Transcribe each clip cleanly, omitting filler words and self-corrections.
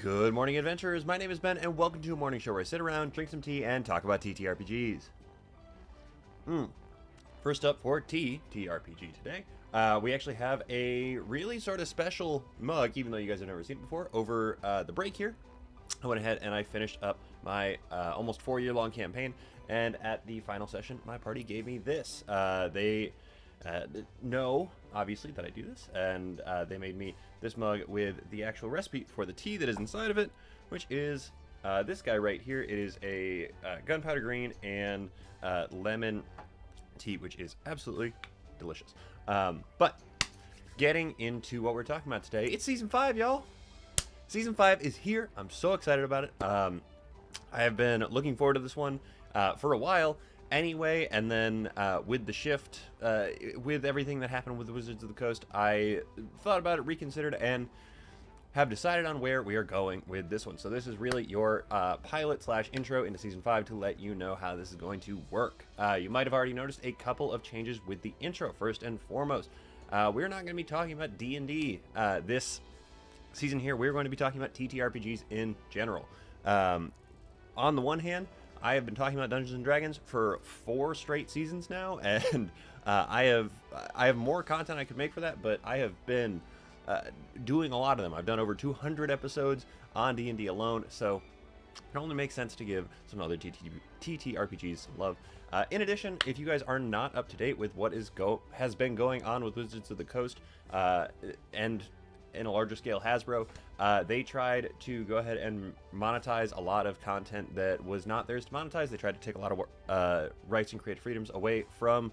Good morning, adventurers. My name is Ben, and welcome to a morning show where I sit around, drink some tea, and talk about TTRPGs. First up for TTRPG today, we actually have a really sort of special mug, even though you guys have never seen it before. Over the break here, I went ahead and I finished up my almost 4-year-long campaign, and at the final session, my party gave me this. They know, obviously, that I do this, and they made me this mug with the actual recipe for the tea that is inside of it, which is this guy right here. It is a gunpowder green and lemon tea, which is absolutely delicious. But getting into what we're talking about today, it's Season 5, y'all. Season 5 is here. I'm so excited about it. I have been looking forward to this one for a while anyway, and then with the shift, with everything that happened with the Wizards of the Coast, I thought about it, reconsidered, and have decided on where we are going with this one. So this is really your pilot / intro into Season 5 to let you know how this is going to work. You might have already noticed a couple of changes with the intro. First and foremost, we're not going to be talking about D&D this season here. We're going to be talking about TTRPGs in general. On the one hand, I have been talking about Dungeons and Dragons for 4 straight seasons now, and I have more content I could make for that, but I have been doing a lot of them. I've done over 200 episodes on D&D alone, so it only makes sense to give some other TTRPGs some love. In addition, if you guys are not up to date with what has been going on with Wizards of the Coast, and in a larger scale Hasbro, they tried to go ahead and monetize a lot of content that was not theirs to monetize. They tried to take a lot of rights and creative freedoms away from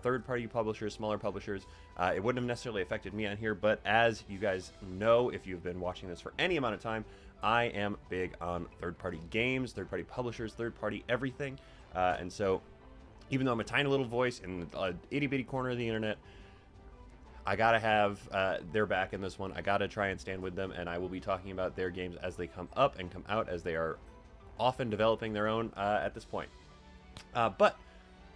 third-party publishers, smaller publishers. It wouldn't have necessarily affected me on here, but as you guys know, if you've been watching this for any amount of time, I am big on third-party games, third-party publishers, third-party everything. And so, even though I'm a tiny little voice in an itty-bitty corner of the internet, I gotta have their back in this one. I gotta try and stand with them, and I will be talking about their games as they come up and come out, as they are often developing their own at this point. But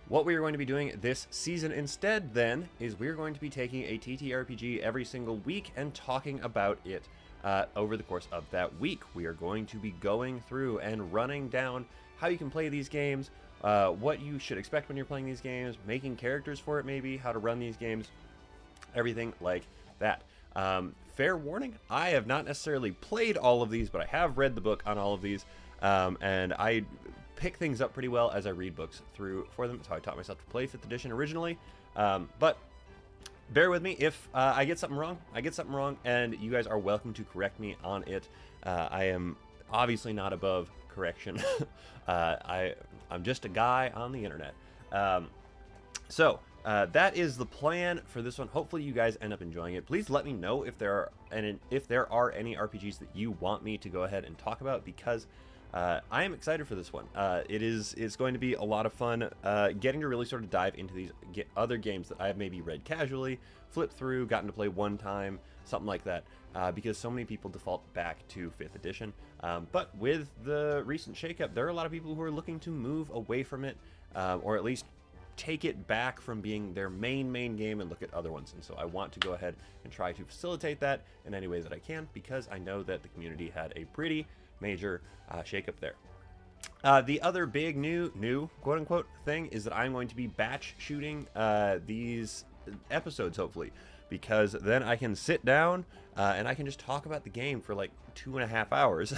what we are going to be doing this season instead, then, is we're going to be taking a TTRPG every single week and talking about it over the course of that week. We are going to be going through and running down how you can play these games, what you should expect when you're playing these games, making characters for it maybe, how to run these games, everything like that. Fair warning, I have not necessarily played all of these, but I have read the book on all of these, and I pick things up pretty well as I read books through for them. That's how I taught myself to play 5th edition originally. But bear with me if I get something wrong. I get something wrong, and you guys are welcome to correct me on it. I am obviously not above correction. I'm just a guy on the internet. So that is the plan for this one. Hopefully you guys end up enjoying it. Please let me know if there are any RPGs that you want me to go ahead and talk about, because I am excited for this one. It's going to be a lot of fun getting to really sort of dive into these other games that I have maybe read casually, flipped through, gotten to play one time, something like that, because so many people default back to 5th edition. But with the recent shakeup, there are a lot of people who are looking to move away from it, or at least take it back from being their main game and look at other ones. And so I want to go ahead and try to facilitate that in any way that I can, because I know that the community had a pretty major shakeup there. The other big new quote-unquote thing is that I'm going to be batch shooting these episodes, hopefully, because then I can sit down and I can just talk about the game for like 2.5 hours,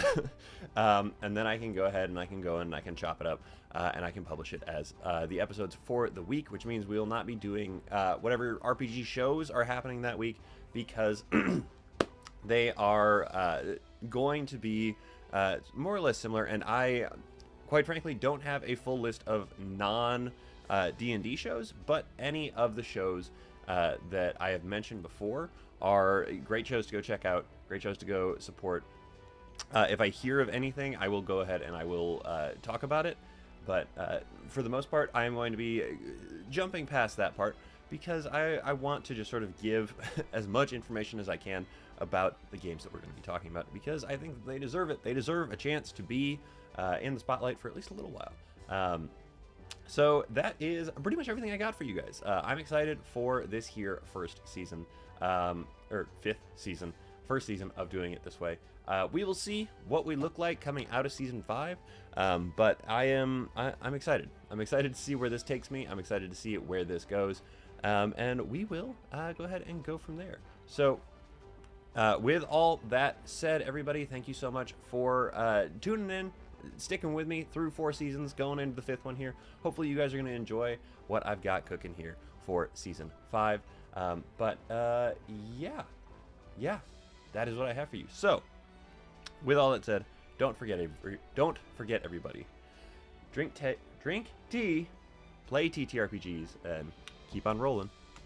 and then I can go ahead and I can go and I can chop it up, and I can publish it as the episodes for the week, which means we will not be doing whatever RPG shows are happening that week, because they are going to be more or less similar, and I, quite frankly, don't have a full list of non-D&D shows, but any of the shows that I have mentioned before are great shows to go check out, great shows to go support. If I hear of anything, I will go ahead and I will talk about it, but for the most part, I am going to be jumping past that part, because I want to just sort of give as much information as I can about the games that we're going to be talking about, because I think they deserve it. They deserve a chance to be in the spotlight for at least a little while. So that is pretty much everything I got for you guys. I'm excited for this here first season, or 5th season first season of doing it this way. We will see what we look like coming out of season 5, but I'm excited. I'm excited to see where this takes me. I'm excited to see where this goes, and we will go ahead and go from there. So with all that said, everybody, thank you so much for tuning in, sticking with me through 4 seasons, going into the 5th one here. Hopefully you guys are going to enjoy what I've got cooking here for season 5. Yeah, that is what I have for you. So with all that said, don't forget everybody, drink tea, play TTRPGs, and keep on rolling.